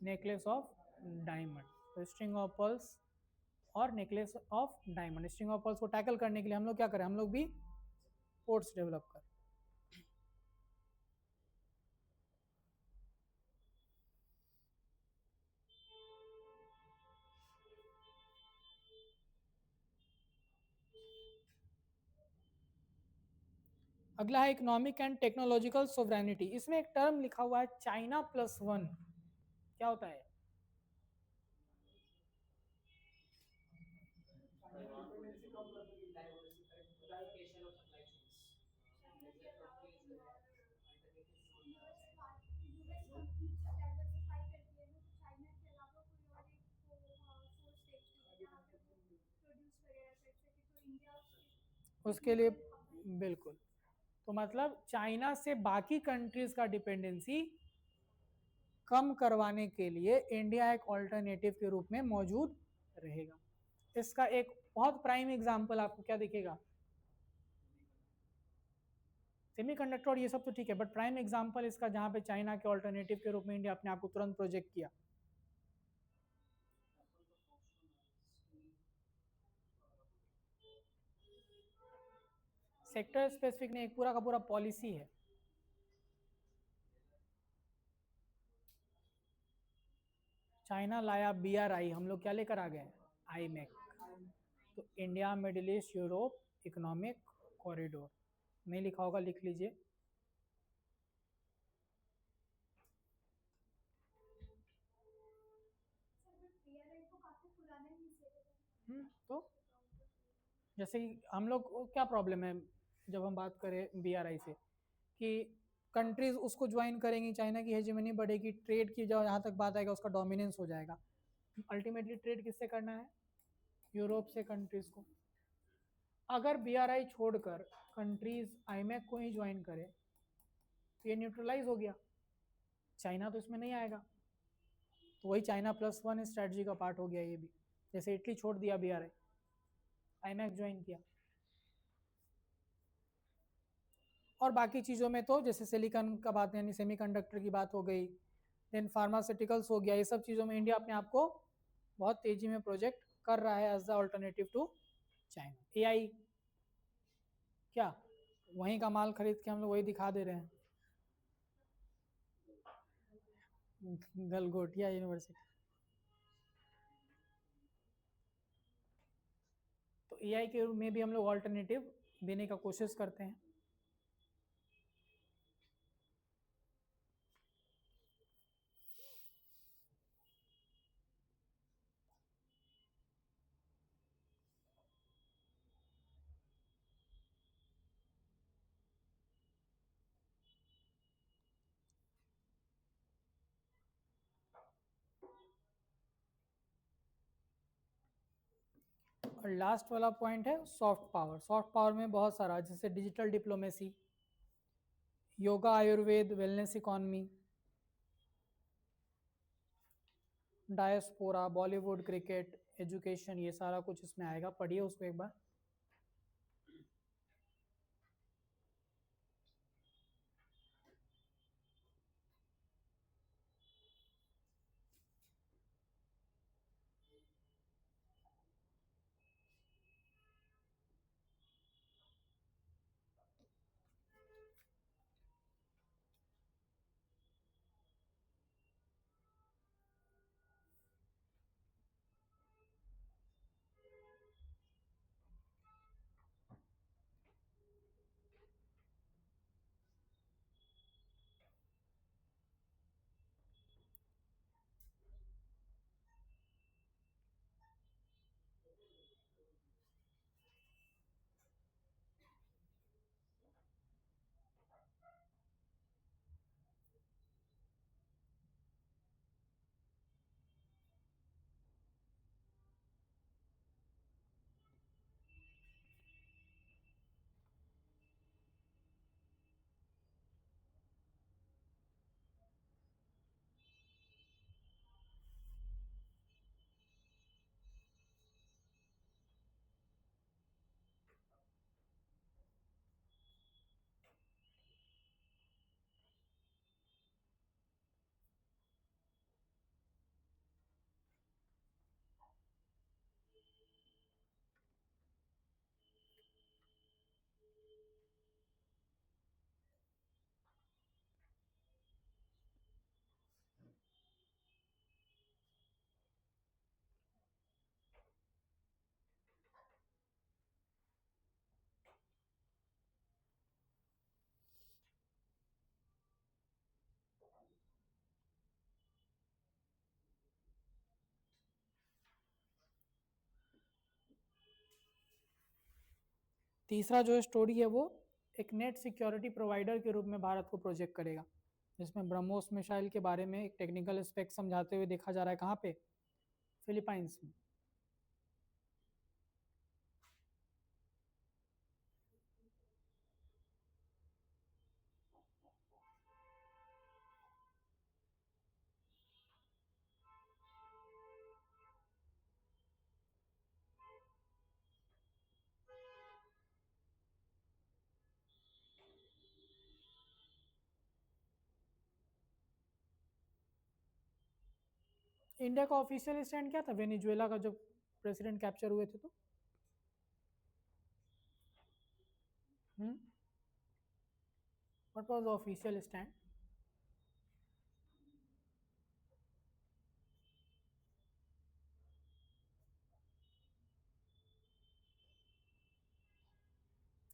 necklace of diamond. तो स्ट्रिंग ऑफ पर्ल्स और necklace of diamond, string of pearls को टैकल करने के लिए हम लोग क्या करें, हम लोग भी पोर्ट्स डेवलप करें। अगला है इकोनॉमिक एंड टेक्नोलॉजिकल सोवरेनिटी। इसमें एक टर्म लिखा हुआ है चाइना +1, क्या होता है? डिपेंडेंसी कम करने की diversification of supply chains major countries alternative US companies diversify करती है ना, तो चाइना के अलावा कोई और एक सोर्स देखती है जहाँ पे वो प्रोड्यूस वगैरह कर सके, तो इंडिया उसके लिए बिल्कुल। तो मतलब चाइना से बाकी कंट्रीज का डिपेंडेंसी कम करवाने के लिए इंडिया एक ऑल्टरनेटिव के रूप में मौजूद रहेगा। इसका एक बहुत प्राइम एग्जांपल आपको क्या दिखेगा? सेमीकंडक्टर और ये सब तो ठीक है, बट प्राइम एग्जांपल इसका जहां पे चाइना के ऑल्टरनेटिव के रूप में इंडिया अपने आप को तुरंत प्रोजेक्ट किया। सेक्टर स्पेसिफिक नहीं, एक पूरा का पूरा पॉलिसी है। चाइना लाया BRI, हम लोग क्या लेकर आ गए? IMEC। तो India middle east Europe economic corridor, नहीं लिखा होगा लिख लीजिए। तो जैसे कि हम लोग को क्या प्रॉब्लम है जब हम बात करें BRI से, कि कंट्रीज उसको ज्वाइन करेंगी, चाइना की हेजेमनी बढ़ेगी, ट्रेड की जहाँ तक बात आएगा उसका डोमिनेंस हो जाएगा। अल्टीमेटली ट्रेड किससे करना है? यूरोप से कंट्रीज को। अगर BRI छोड़कर कंट्रीज IMEC को ही ज्वाइन करे तो ये न्यूट्रलाइज हो गया, चाइना तो इसमें नहीं आएगा। तो वही चाइना +1 स्ट्रेटजी का पार्ट हो गया ये भी। जैसे इटली छोड़ दिया BRI, IMEC ज्वाइन किया। और बाकी चीज़ों में तो जैसे सिलिकॉन का बात यानी सेमीकंडक्टर की बात हो गई, देन फार्मास्यूटिकल्स हो गया, ये सब चीज़ों में इंडिया अपने आप को बहुत तेजी में प्रोजेक्ट कर रहा है as the alternative to China. AI क्या वहीं का माल खरीद के हम लोग वही दिखा दे रहे हैं, गलगोटिया यूनिवर्सिटी। तो एआई के में भी हम लोग ऑल्टरनेटिव देने का कोशिश करते हैं। और लास्ट वाला पॉइंट है सॉफ्ट पावर। सॉफ्ट पावर में बहुत सारा, जैसे digital diplomacy, yoga, Ayurveda, wellness economy, diaspora, Bollywood, cricket, education, ये सारा कुछ इसमें आएगा। पढ़िए उसको एक बार। तीसरा जो स्टोरी है वो एक नेट सिक्योरिटी प्रोवाइडर के रूप में भारत को प्रोजेक्ट करेगा, जिसमें ब्रह्मोस मिसाइल के बारे में एक टेक्निकल स्पेक समझाते हुए देखा जा रहा है। कहाँ पे? फिलीपाइंस में। इंडिया का ऑफिशियल स्टैंड क्या था वेनेजुएला का जब प्रेसिडेंट कैप्चर हुए थे? तो what was the official stand?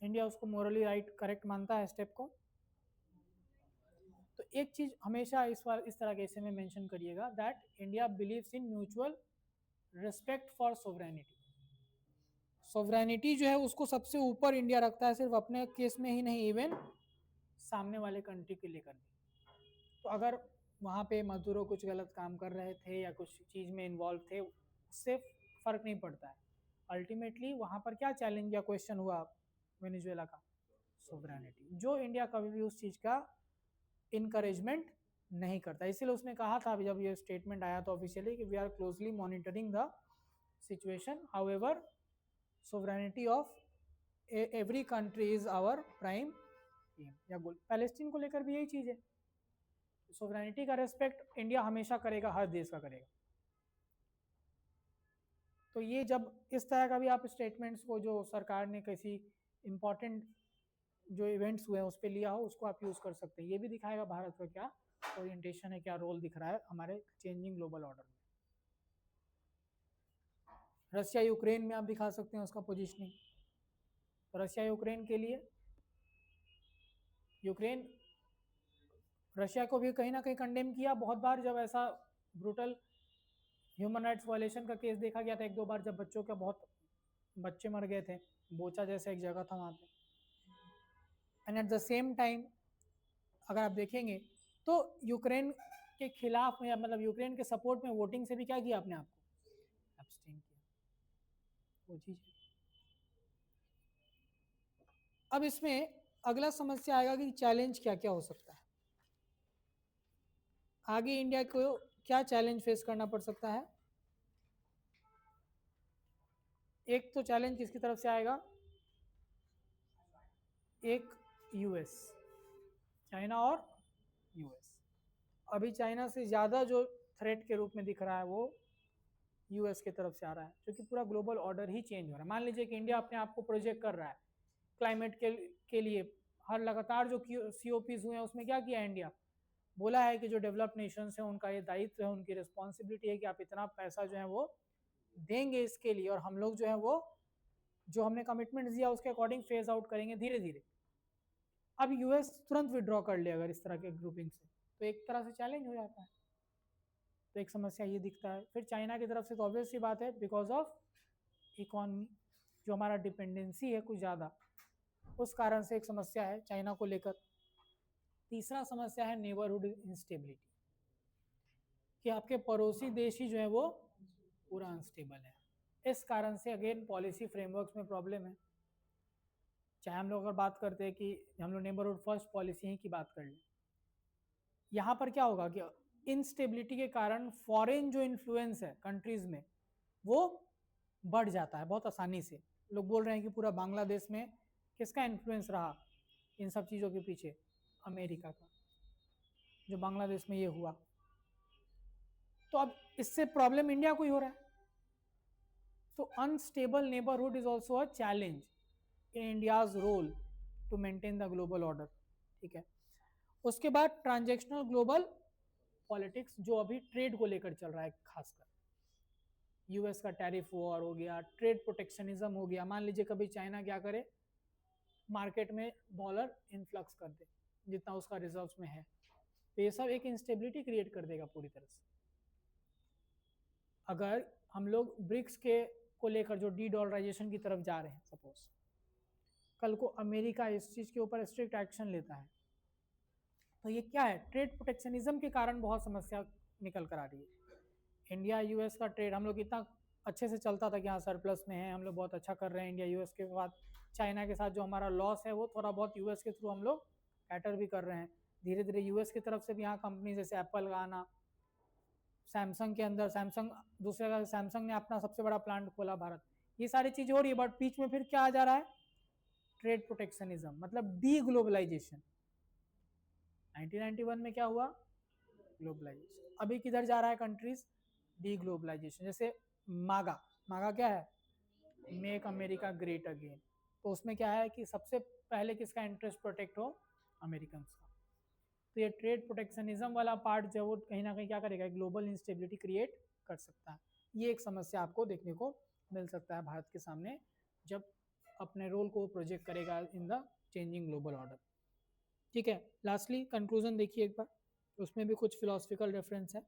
India उसको मोरली राइट करेक्ट मानता है स्टेप को? तो एक चीज हमेशा इस बार इस तरह के ऐसे में मेंशन करिएगा, that India believes in mutual respect for sovereignty. Sovereignty जो है उसको सबसे ऊपर इंडिया रखता है, सिर्फ अपने केस में ही नहीं, इवन सामने वाले कंट्री के लेकर भी। तो अगर वहाँ पे मजदूरों कुछ गलत काम कर रहे थे या कुछ चीज़ में इन्वॉल्व थे, उससे फर्क नहीं पड़ता है। अल्टीमेटली वहाँ पर क्या चैलेंज या क्वेश्चन हुआ वेनेजुएला का? सोवरेनिटी, जो इंडिया कभी भी उस चीज़ का इनकरेजमेंट नहीं करता। इसीलिए उसने कहा था जब ये स्टेटमेंट आया था ऑफिशियली कि we are closely monitoring the situation, however sovereignty of every country is our prime aim या गोल। पैलेस्टीन को लेकर भी यही चीज़ है, सोवरेनिटी का रेस्पेक्ट इंडिया हमेशा करेगा, हर देश का करेगा। तो ये जब इस तरह का भी आप स्टेटमेंट्स को जो सरकार ने किसी इम्पोर्टेंट जो इवेंट्स हुए हैं उस पर लिया हो, उसको आप यूज़ कर सकते हैं। ये भी दिखाएगा भारत का क्या ओरिएंटेशन है, क्या रोल दिख रहा है हमारे चेंजिंग ग्लोबल ऑर्डर में। रशिया यूक्रेन में आप दिखा सकते हैं उसका पोजीशनिंग। तो रशिया यूक्रेन के लिए, यूक्रेन रशिया को भी कहीं ना कहीं कंडेम किया बहुत बार, जब ऐसा ब्रूटल ह्यूमन राइट्स वायलेशन का केस देखा गया था एक दो बार, जब बच्चों के बहुत बच्चे मर गए थे, बोचा जैसे एक जगह था वहाँ पे। And eight the same time अगर आप देखेंगे तो यूक्रेन के खिलाफ में, मतलब यूक्रेन के सपोर्ट में वोटिंग से भी क्या किया अपने आप को एब्सटेन किया, वो चीज़ है। अब इसमें अगला समस्या आएगा कि चैलेंज क्या क्या हो सकता है आगे, इंडिया को क्या चैलेंज फेस करना पड़ सकता है। एक तो चैलेंज किसकी तरफ से आएगा, एक यूएस, चाइना और यूएस। अभी चाइना से ज़्यादा जो थ्रेट के रूप में दिख रहा है वो यूएस की तरफ से आ रहा है, क्योंकि पूरा ग्लोबल ऑर्डर ही चेंज हो रहा है। मान लीजिए कि इंडिया अपने आप को प्रोजेक्ट कर रहा है क्लाइमेट के लिए, हर लगातार जो COPs हुए हैं उसमें क्या किया इंडिया, बोला है कि जो डेवलप्ड नेशंस हैं उनका ये दायित्व है, उनकी रिस्पॉन्सिबिलिटी है कि आप इतना पैसा जो है वो देंगे इसके लिए, और हम लोग जो है वो जो हमने कमिटमेंट दिया उसके अकॉर्डिंग फेज आउट करेंगे धीरे धीरे। अब यूएस तुरंत विड्रॉ कर ले अगर इस तरह के ग्रुपिंग से, तो एक तरह से चैलेंज हो जाता है। तो एक समस्या ये दिखता है। फिर चाइना की तरफ से तो ऑब्वियस सी बात है, बिकॉज ऑफ इकॉनमी, जो हमारा डिपेंडेंसी है कुछ ज़्यादा, उस कारण से एक समस्या है चाइना को लेकर। तीसरा समस्या है नेबरहुड इंस्टेबिलिटी, कि आपके पड़ोसी देश ही जो है वो पूरा अनस्टेबल है। इस कारण से अगेन पॉलिसी फ्रेमवर्क्स में प्रॉब्लम है। चाहे हम लोग अगर बात करते हैं कि हम लोग नेबरहुड फर्स्ट पॉलिसी ही की बात कर लें, यहाँ पर क्या होगा कि इनस्टेबिलिटी के कारण फॉरेन जो इन्फ्लुएंस है कंट्रीज में वो बढ़ जाता है बहुत आसानी से। लोग बोल रहे हैं कि पूरा बांग्लादेश में किसका इन्फ्लुएंस रहा इन सब चीज़ों के पीछे, अमेरिका का, जो बांग्लादेश में ये हुआ। तो अब इससे प्रॉब्लम इंडिया को ही हो रहा है। तो unstable neighbourhood is also a challenge in India's role to maintain the global order. ठीक है, उसके बाद ट्रांजेक्शनल ग्लोबल पॉलिटिक्स जो अभी ट्रेड को लेकर चल रहा है, खासकर यूएस का टैरिफ वॉर हो गया, ट्रेड प्रोटेक्शनिज्म हो गया। मान लीजिए कभी चाइना क्या करे, मार्केट में डॉलर इनफ्लक्स कर दे जितना उसका रिजर्व्स में है, तो ये सब एक इंस्टेबिलिटी क्रिएट कर देगा पूरी तरह से। अगर हम लोग ब्रिक्स के को लेकर जो डॉलराइजेशन की तरफ जा रहे हैं, सपोज कल को अमेरिका इस चीज़ के ऊपर स्ट्रिक्ट एक्शन लेता है, तो ये क्या है, ट्रेड प्रोटेक्शनिज्म के कारण बहुत समस्या निकल कर आ रही है। इंडिया यूएस का ट्रेड हम लोग इतना अच्छे से चलता था कि हाँ सरप्लस में है, हम लोग बहुत अच्छा कर रहे हैं इंडिया यूएस के बाद। चाइना के साथ जो हमारा लॉस है वो थोड़ा बहुत यूएस के थ्रू हम लोग कैटर भी कर रहे हैं। धीरे धीरे यूएस की तरफ से भी यहाँ कंपनी जैसे एप्पल का आना, सैमसंग के अंदर सैमसंग दूसरे का, सैमसंग ने अपना सबसे बड़ा प्लांट खोला भारत, ये सारी चीज़ हो रही है। बट बीच में फिर क्या आ जा रहा है, ट्रेड प्रोटेक्शनिज्म, मतलब डी ग्लोबलाइजेशन। 1991 में क्या हुआ, ग्लोबलाइजेशन। अभी किधर जा रहा है कंट्रीज, डी ग्लोबलाइजेशन। जैसे मागा, मागा क्या है, मेक अमेरिका ग्रेट अगेन। तो उसमें क्या है कि सबसे पहले किसका इंटरेस्ट प्रोटेक्ट हो, अमेरिकन का। तो ये ट्रेड प्रोटेक्शनिज्म वाला पार्ट जो वो कहीं ना कहीं क्या करेगा, ग्लोबल इंस्टेबिलिटी क्रिएट कर सकता है। ये एक समस्या आपको देखने को मिल सकता है भारत के सामने जब अपने रोल को प्रोजेक्ट करेगा इन द चेंजिंग ग्लोबल ऑर्डर। ठीक है, लास्टली कंक्लूजन देखिए एक बार, उसमें भी कुछ फिलोसफिकल रेफरेंस है।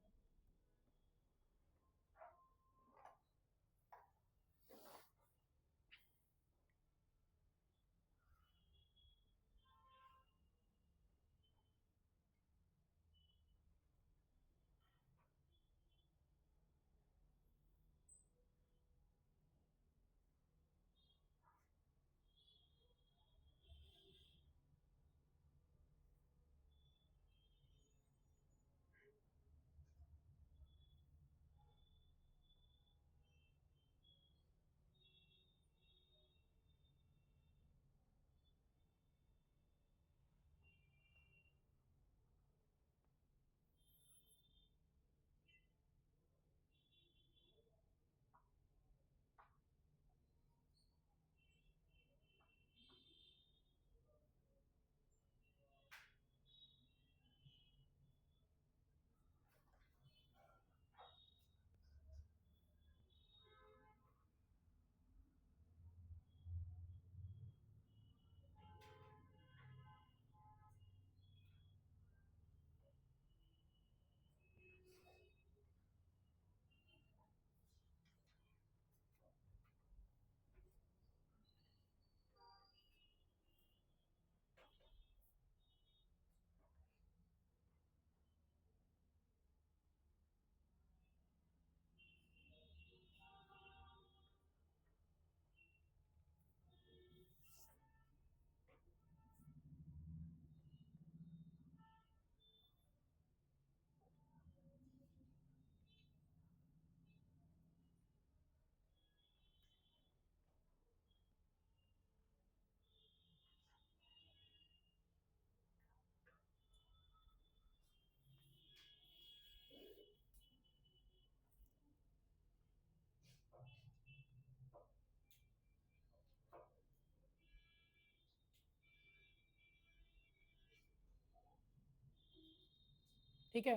ठीक है,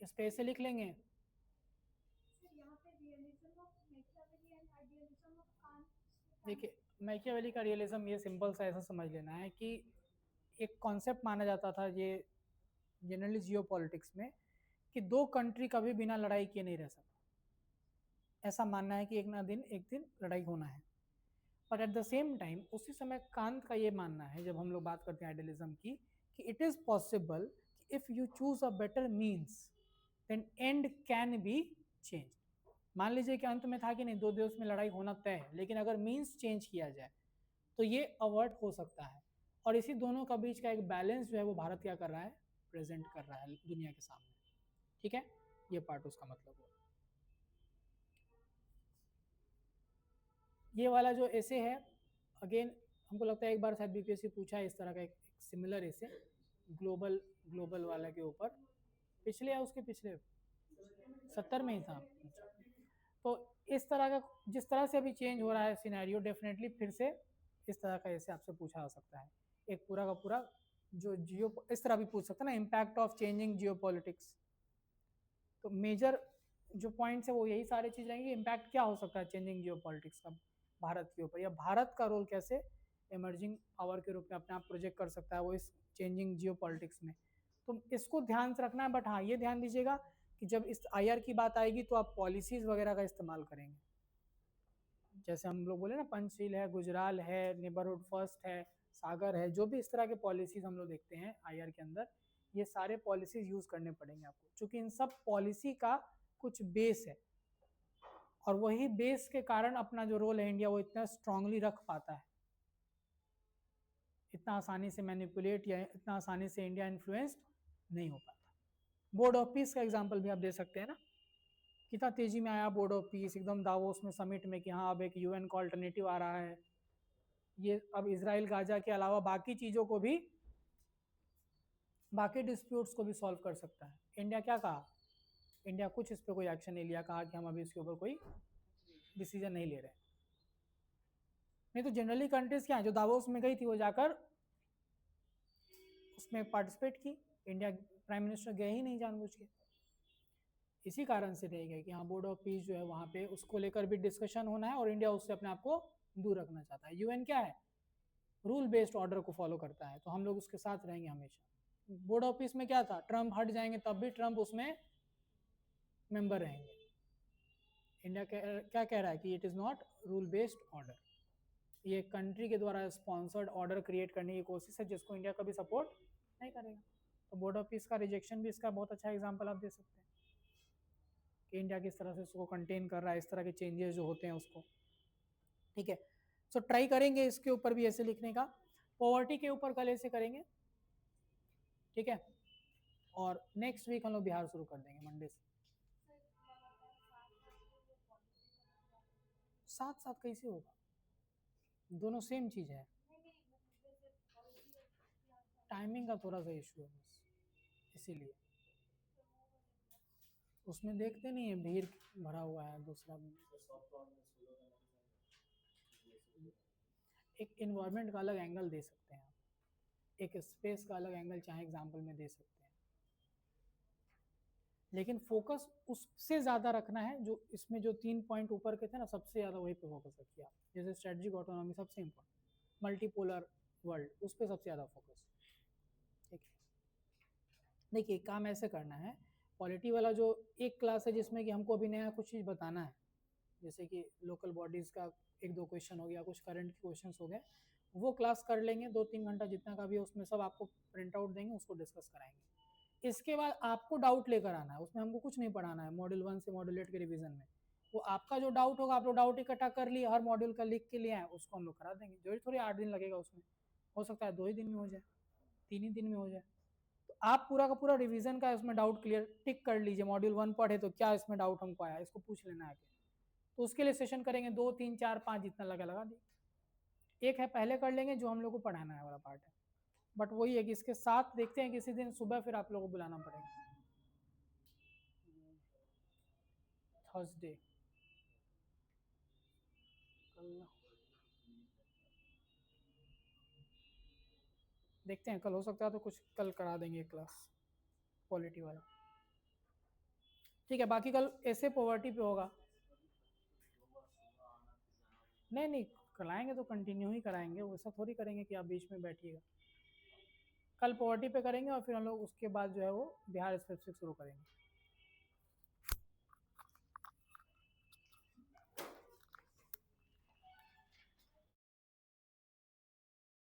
इस पे ऐसे लिख लेंगे। सर यहाँ पे realism of Machiavelli and idealism of can't. देखिए मैकियावेली का रियलिज्म ये सिंपल सा ऐसा समझ लेना है कि एक कॉन्सेप्ट माना जाता था ये जनरली जियोपॉलिटिक्स में कि दो कंट्री कभी बिना लड़ाई किए नहीं रह सकता, ऐसा मानना है कि एक दिन लड़ाई होना है। But at the same time उसी समय कांत का ये मानना है, जब हम लोग बात करते हैं आइडियलिज्म की, कि it is possible if you choose a better means then and can be change. मान लीजिए कि अंत में था कि नहीं दो देश में लड़ाई होना तय है, लेकिन अगर मीन्स चेंज किया जाए तो ये अवॉइड हो सकता है। और इसी दोनों का बीच का एक बैलेंस जो है वो भारत क्या कर रहा है, प्रेजेंट कर रहा है दुनिया के सामने। ठीक है, ये पार्ट उसका मतलब हो। ये वाला जो ऐसे है, अगेन हमको लगता है एक बार शायद बीपीएससी पूछा है इस तरह का एक सिमिलर ऐसे ग्लोबल वाला के ऊपर, पिछले या उसके पिछले 70 में ही था। तो इस तरह का जिस तरह से अभी चेंज हो रहा है सिनेरियो, डेफिनेटली फिर से इस तरह का ऐसे आपसे पूछा जा सकता है, एक पूरा का पूरा जो जियो इस तरह भी पूछ सकता है ना, इम्पैक्ट ऑफ चेंजिंग जियोपॉलिटिक्स। तो मेजर जो पॉइंट्स है वो यही सारी चीज रहेंगी, इम्पैक्ट क्या हो सकता है चेंजिंग जियोपॉलिटिक्स का भारत के ऊपर, या भारत का रोल कैसे इमर्जिंग पावर के रूप में अपने आप प्रोजेक्ट कर सकता है वो इस चेंजिंग जियोपॉलिटिक्स में। तो इसको ध्यान से रखना है। बट हाँ ये ध्यान दीजिएगा कि जब इस आईआर की बात आएगी तो आप पॉलिसीज वगैरह का इस्तेमाल करेंगे, जैसे हम लोग बोले ना पंचशील है, गुजराल है, नेबरहुड फर्स्ट है, सागर है, जो भी इस तरह के पॉलिसीज हम लोग देखते हैं आईआर के अंदर, ये सारे पॉलिसीज यूज करने पड़ेंगे आपको, क्योंकि इन सब पॉलिसी का कुछ बेस है और वही बेस के कारण अपना जो रोल है इंडिया वो इतना स्ट्रांगली रख पाता है, इतना आसानी से मैनिपुलेट या इतना आसानी से इंडिया इन्फ्लुएंस्ड नहीं हो पाता। बोर्ड ऑफ पीस का एग्जाम्पल भी आप दे सकते हैं ना, कितना तेजी में आया बोर्ड ऑफ पीस एकदम दावोस में समिट में कि हाँ अब एक यूएन का अल्टरनेटिव आ रहा है, ये अब इसराइल गाजा के अलावा बाकी चीज़ों को भी, बाकी डिस्प्यूट्स को भी सॉल्व कर सकता है। इंडिया क्या कहा, इंडिया कुछ इस पर कोई एक्शन नहीं लिया, कहा कि हम अभी इसके ऊपर कोई डिसीजन नहीं ले रहे। नहीं तो जनरली कंट्रीज क्या है, जो दावोस में गई थी वो जाकर उसमें पार्टिसिपेट की, इंडिया प्राइम मिनिस्टर गए ही नहीं जानबूझ के। इसी कारण से रह गए कि हाँ बोर्ड ऑफ पीस जो है वहाँ पे उसको लेकर भी डिस्कशन होना है और इंडिया उससे अपने आप को दूर रखना चाहता है। यूएन क्या है, रूल बेस्ड ऑर्डर को फॉलो करता है, तो हम लोग उसके साथ रहेंगे हमेशा। बोर्ड ऑफ पीस में क्या था, ट्रम्प हट जाएंगे तब भी ट्रम्प उसमें मेंबर रहेंगे। इंडिया क्या कह रहा है कि it is not rule based order, ये कंट्री के द्वारा स्पॉन्सर्ड ऑर्डर क्रिएट करने की कोशिश है जिसको इंडिया कभी सपोर्ट नहीं करेगा। तो बोर्ड ऑफ पीस का रिजेक्शन भी इसका बहुत अच्छा एग्जाम्पल आप दे सकते हैं कि इंडिया किस तरह से उसको कंटेन कर रहा है, इस तरह के चेंजेस जो होते हैं उसको। ठीक है, सो ट्राई करेंगे इसके ऊपर भी ऐसे लिखने का, पॉवर्टी के ऊपर कल ऐसे करेंगे। ठीक है, और नेक्स्ट वीक हम लोग बिहार शुरू कर देंगे मंडे से। साथ साथ कैसे होगा, दोनों सेम चीज़ है, टाइमिंग का थोड़ा सा इशू है बस, इसीलिए उसमें देखते नहीं है भीड़ भरा हुआ है। दूसरा एक इन्वायरमेंट का अलग एंगल दे सकते हैं आप, एक स्पेस का अलग एंगल चाहे एग्जाम्पल में दे सकते हैं, लेकिन फोकस उससे ज़्यादा रखना है जो इसमें जो 3 पॉइंट ऊपर के थे ना, सबसे ज़्यादा वही पे फोकस रखिए आप, जैसे स्ट्रेटजिक ऑटोनॉमी सबसे इम्पोर्टेंट, मल्टीपोलर वर्ल्ड उस पर सबसे ज़्यादा फोकस। ठीक है, देखिए काम ऐसे करना है, पॉलिटी वाला जो एक क्लास है जिसमें कि हमको अभी नया कुछ चीज़ बताना है, जैसे कि लोकल बॉडीज़ का 1-2 क्वेश्चन हो गया, कुछ करंट के क्वेश्चन हो गए, वो क्लास कर लेंगे 2-3 घंटा जितना का भी, उसमें सब आपको प्रिंट आउट देंगे, उसको डिस्कस कराएंगे। इसके बाद आपको डाउट लेकर आना है, उसमें हमको कुछ नहीं पढ़ाना है मॉड्यूल 1 से मॉड्यूल 8 के रिवीजन में, वो आपका जो डाउट होगा आप लोग डाउट इकट्ठा कर लिए, हर मॉड्यूल का लिख के लिए आए, उसको हम लोग करा देंगे। जो थोड़ी 8 दिन लगेगा, उसमें हो सकता है 2 ही दिन में हो जाए, 3 ही दिन में हो जाए। तो आप पूरा का पूरा रिवीजन का उसमें डाउट क्लियर टिक कर लीजिए, मॉड्यूल 1 पढ़े तो क्या इसमें डाउट हमको आया, इसको पूछ लेना है। तो उसके लिए सेशन करेंगे 2, 3, 4, 5 जितना लगा दी। एक है पहले कर लेंगे जो हम लोग को पढ़ाना है वाला पार्ट है, बट वही है कि इसके साथ देखते हैं किसी दिन सुबह फिर आप लोगों को बुलाना पड़ेगा थर्सडे, कल देखते हैं, कल हो सकता है तो कुछ कल करा देंगे क्लास। क्वालिटी वाला। ठीक है, बाकी कल ऐसे पॉवर्टी पे होगा। नहीं नहीं, कराएंगे तो कंटिन्यू ही कराएंगे, वैसा थोड़ी करेंगे कि आप बीच में बैठिएगा। कल पॉवर्टी पे करेंगे और फिर हम लोग उसके बाद जो है वो बिहार स्पेसिफिक शुरू करेंगे।